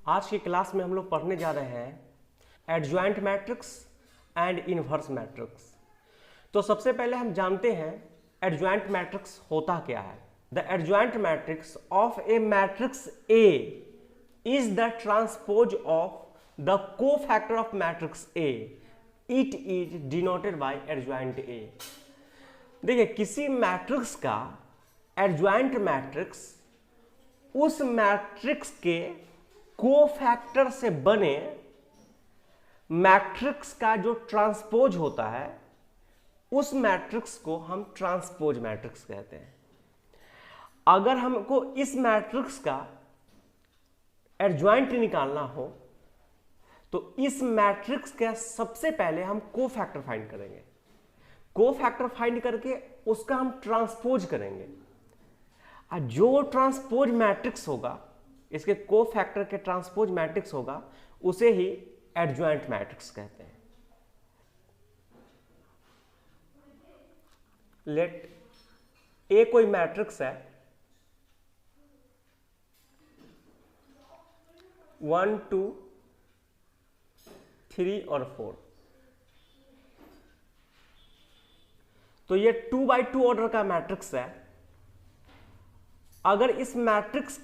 आज की क्लास में हम लोग पढ़ने जा रहे हैं adjoint matrix and inverse matrix. तो सबसे पहले हम जानते हैं एडजॉइंट मैट्रिक्स होता क्या है। The adjoint matrix of A matrix A is the transpose of the cofactor of matrix A. It is denoted by adjoint A. देखिए, किसी मैट्रिक्स का एडजॉइंट मैट्रिक्स उस मैट्रिक्स के कोफैक्टर से बने मैट्रिक्स का जो ट्रांसपोज होता है उस मैट्रिक्स को हम ट्रांसपोज मैट्रिक्स कहते हैं। अगर हमको इस मैट्रिक्स का एडजॉइंट निकालना हो तो इस मैट्रिक्स का सबसे पहले हम कोफैक्टर फाइंड करेंगे। कोफैक्टर फाइंड करके उसका हम ट्रांसपोज करेंगे। जो ट्रांसपोज मैट्रिक्स होगा, इसके कोफैक्टर के ट्रांसपोज मैट्रिक्स होगा, उसे ही एडजॉइंट मैट्रिक्स कहते हैं। लेट ए कोई मैट्रिक्स है 1 2 3 और 4। तो ये 2 by 2 ऑर्डर का मैट्रिक्स है। अगर इस मैट्रिक्स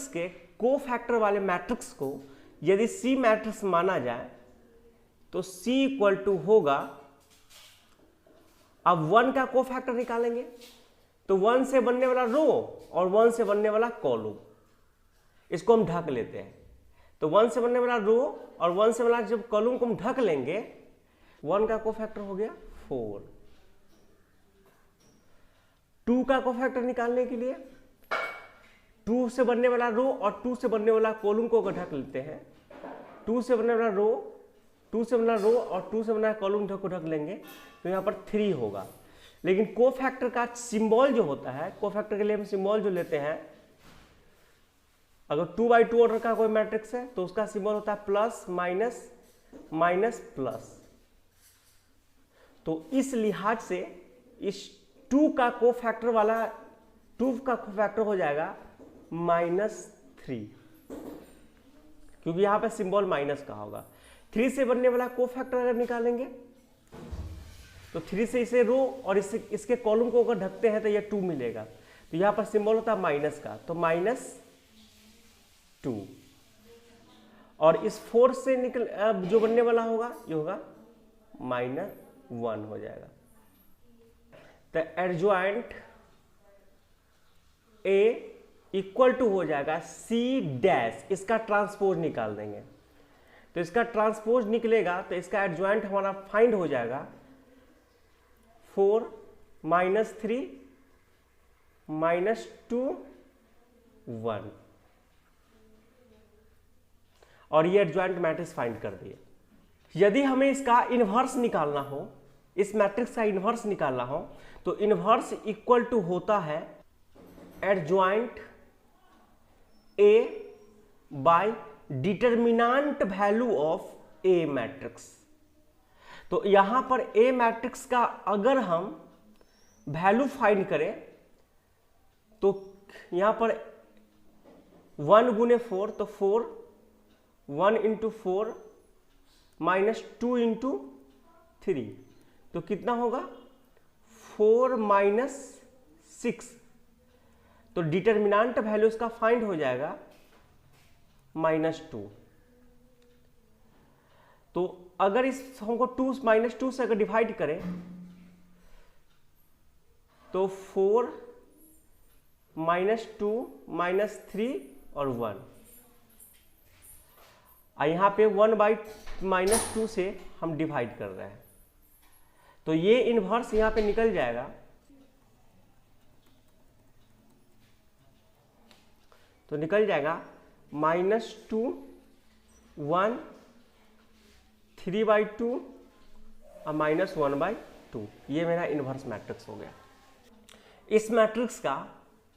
के कोफैक्टर वाले मैट्रिक्स को यदि सी मैट्रिक्स माना जाए तो सी इक्वल टू होगा, अब 1 का कोफैक्टर निकालेंगे तो 1 से बनने वाला रो और 1 से बनने वाला कॉलम, इसको हम ढक लेते हैं। तो 1 से बनने वाला रो और 1 से वाला जब कॉलम को हम ढक लेंगे, 1 का कोफैक्टर हो गया 4। 2 का कोफैक्टर निकालने के लिए 2 से बनने वाला रो और 2 से बनने वाला कॉलम को ढक लेते हैं। 2 से बनने वाला रो, 2 से बनने वाला रो और 2 से बनने वाला कॉलम को ढक लेंगे तो यहाँ पर 3 होगा। लेकिन कोफैक्टर का सिंबल जो होता है, कोफैक्टर के लिए हम सिंबल जो लेते हैं, अगर 2 by 2 ऑर्डर का कोई मैट्रिक्स है तो उसका सिंबल होता है प्लस माइनस माइनस प्लस। तो इस लिहाज से इस 2 का कोफैक्टर वाला 2 का कोफैक्टर हो जाएगा -3, क्योंकि यहां पे सिंबल माइनस का होगा। 3 से बनने वाला कोफैक्टर अगर निकालेंगे तो 3 से इसे रो और इसके कॉलम को अगर ढकते हैं तो ये 2 मिलेगा। तो यहां पर सिंबल होता है माइनस का, तो -2। और इस 4 से निकल जो बनने वाला होगा ये होगा -1 हो जाएगा। तो एडजॉइंट ए इक्वल टू हो जाएगा C डैश, इसका ट्रांसपोज निकाल देंगे। तो इसका ट्रांसपोज निकलेगा तो इसका एडजॉइंट हमारा फाइंड हो जाएगा 4 -3 -2 1, और ये एडजॉइंट मैट्रिक्स फाइंड कर दिए। यदि हमें इसका इनवर्स निकालना हो, इस मैट्रिक्स का इनवर्स निकालना हो, तो इनवर्स इक्वल टू होता है adjoint A by determinant value of A matrix. तो यहां पर ए मैट्रिक्स का अगर हम वैल्यू फाइंड करें तो यहां पर 1 गुने 4, तो 4 1 इंटू 4 -2 इंटू 3, तो कितना होगा 4 -6। तो डिटरमिनेंट वैल्यू इसका फाइंड हो जाएगा -2। तो अगर इस हमको -2 से अगर डिवाइड करें तो 4 -2 -3 और 1, और यहां पे 1 by -2 से हम डिवाइड कर रहे हैं, तो ये इनवर्स यहां पे निकल जाएगा। तो निकल जाएगा -2 1 3 by 2 और -1 by 2। ये मेरा इनवर्स मैट्रिक्स हो गया। इस मैट्रिक्स का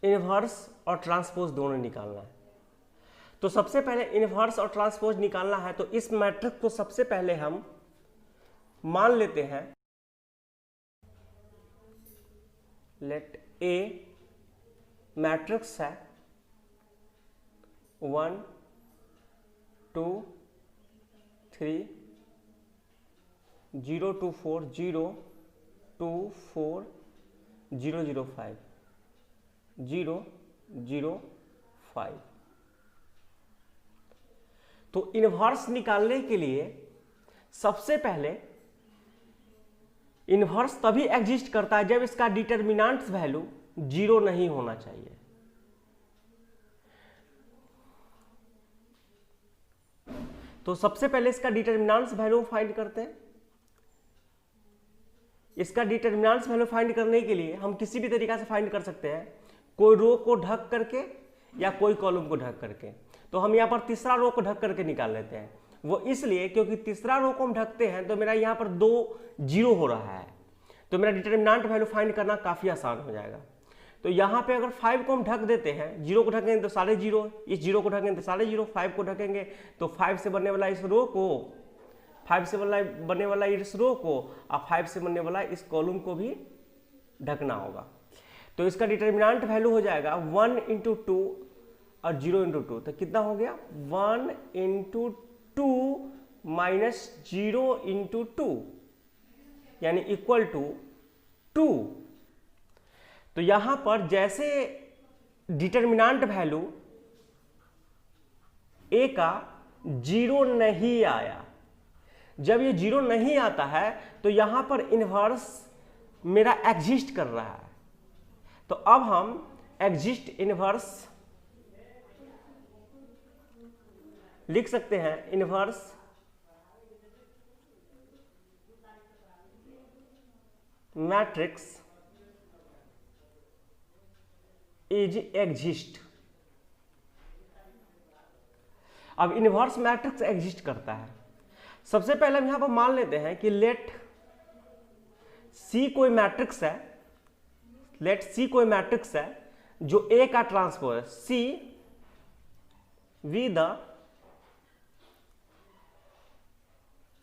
इनवर्स और ट्रांसपोज दोनों निकालना है। तो सबसे पहले इनवर्स और ट्रांसपोज निकालना है, तो इस मैट्रिक्स को सबसे पहले हम मान लेते हैं लेट ए मैट्रिक्स है 1 2 3 0 2 4 0 2 4 0 0 5 0 0 5। तो इन्वर्स निकालने के लिए सबसे पहले इन्वर्स तभी एग्जिस्ट करता है जब इसका डिटरमिनेंट वैल्यू 0 नहीं होना चाहिए। तो सबसे पहले इसका डिटरमिनेंट वैल्यू फाइंड करते हैं। इसका डिटरमिनेंट वैल्यू फाइंड करने के लिए हम किसी भी तरीका से फाइंड कर सकते हैं, कोई रो को ढक करके या कोई कॉलम को ढक करके। तो हम यहाँ पर तीसरा रो को ढक करके निकाल लेते हैं। वो इसलिए क्योंकि तीसरा रो को हम ढकते हैं तो मेरा यहाँ पर 2 0 हो रहा है, तो मेरा डिटरमिनेंट वैल्यू फाइंड करना काफ़ी आसान हो जाएगा। तो यहाँ पे अगर 5 को हम ढक देते हैं, 0 को ढकेंगे तो सारे 0, इस 0 को ढकेंगे तो सारे 0, 5 को ढकेंगे तो 5 से बनने वाला इस रो को, 5 से बनने वाला इस रो को और 5 से बनने वाला इस कॉलम को भी ढकना होगा। तो इसका डिटरमिनेंट वैल्यू हो जाएगा 1 × 2 और 0 × 2। तो कितना हो गया 1 × 2 माइनस 0 × 2 यानी इक्वल टू 2। तो यहां पर जैसे डिटरमिनेंट वैल्यू ए का 0 नहीं आया, जब ये 0 नहीं आता है तो यहां पर इन्वर्स मेरा एग्जिस्ट कर रहा है। तो अब हम एग्जिस्ट इन्वर्स लिख सकते हैं। Inverse matrix is exist. अब इन्वर्स मैट्रिक्स एग्जिस्ट करता है। सबसे पहले हम यहां पर मान लेते हैं कि लेट सी कोई मैट्रिक्स है, लेट सी कोई मैट्रिक्स है जो ए का ट्रांसपोज है, C V the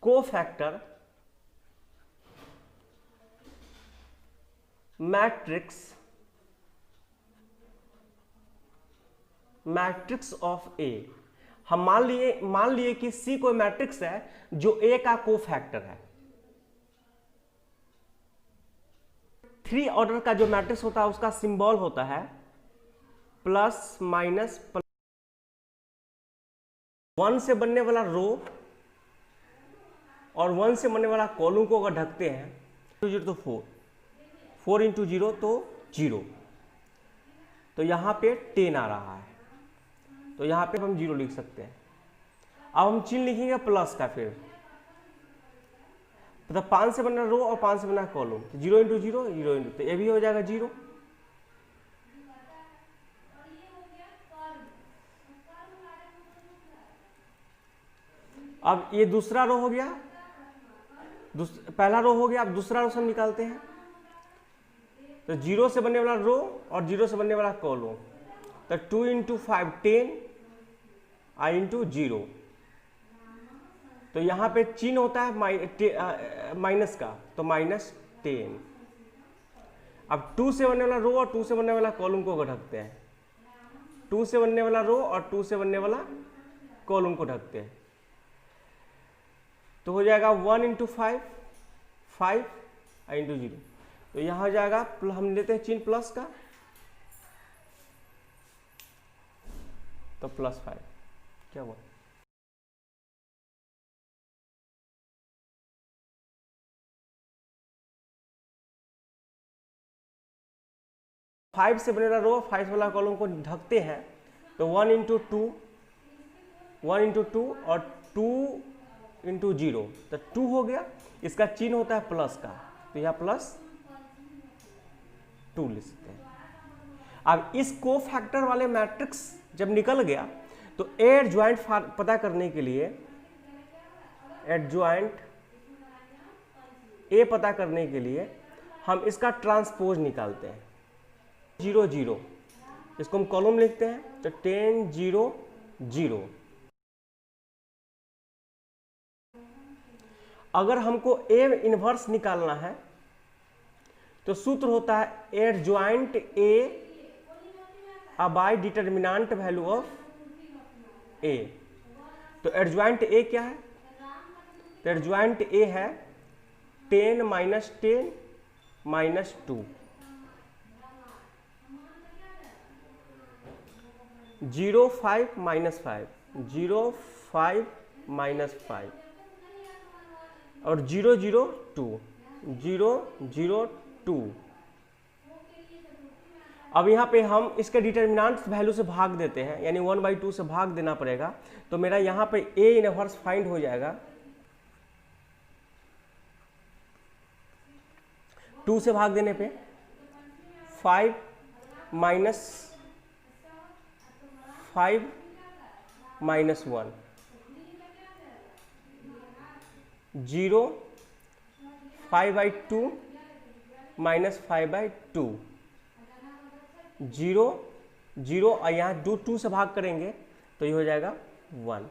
cofactor matrix of A. हम मान लिए कि सी कोई मैट्रिक्स है जो ए का कोफैक्टर है। 3 ऑर्डर का जो मैट्रिक्स होता है उसका सिंबल होता है प्लस माइनस। 1 से बनने वाला रो और 1 से बनने वाला कॉलम को अगर ढकते हैं 0 तो 4 × 0 तो 0, तो यहां पे 10 आ रहा है, तो यहां पे हम 0 लिख सकते हैं। अब हम चिन्ह लिखेंगे प्लस का, फिर मतलब 5 से बनना रो और 5 से बनना कॉलम, तो 0 × 0 0 × तो ये भी हो जाएगा 0। अब ये दूसरा रो हो गया, पहला रो हो गया। अब दूसरा रो हम निकालते हैं। तो 0 से बनने वाला रो और 0 से बनने वाला कॉलम, तो 2 × 5 10 आई × 0। तो यहां पे चिन्ह होता है माइनस का, तो -10। अब 2 से बनने वाला रो और 2 से बनने वाला कॉलम को ढकते हैं, 2 से बनने वाला रो और 2 से बनने वाला कॉलम को ढकते हैं, तो हो जाएगा 1 × 5 5 आई × 0। तो यहां हो जाएगा, हम लेते हैं चिन्ह प्लस का, तो +5 क्या हुआ। फाइव से बनेगा रो, 5 वाला कॉलम को ढकते हैं, तो 1 × 2 और 2 × 0, तो 2 हो गया। इसका चिन्ह होता है प्लस का, तो यह +2 लिख सकते हैं। अब इस कोफैक्टर वाले मैट्रिक्स जब निकल गया तो एडजॉइंट पता करने के लिए, एडजॉइंट ए पता करने के लिए हम इसका ट्रांसपोज निकालते हैं। 0 0, इसको हम कॉलम लिखते हैं, तो 10 0 0। अगर हमको ए इनवर्स निकालना है तो सूत्र होता है adjoint A by determinant value of A. तो एडजॉइंट ए क्या है? तो एडजॉइंट ए है 10 माइनस 10 माइनस 2, 0 5 माइनस 5, 0 5 माइनस 5 और 0 0 2, 0 0 2। अब यहाँ पे हम इसके डिटर्मिनेंट वैल्यू से भाग देते हैं, यानी 1/2 से भाग देना पड़ेगा। तो मेरा यहाँ पे ए इनवर्स फाइंड हो जाएगा, 2 से भाग देने पे 5 माइनस 5 माइनस 1, 0 5/2 माइनस 5/2, 0 0 और यहाँ 2 से भाग करेंगे तो ये हो जाएगा 1।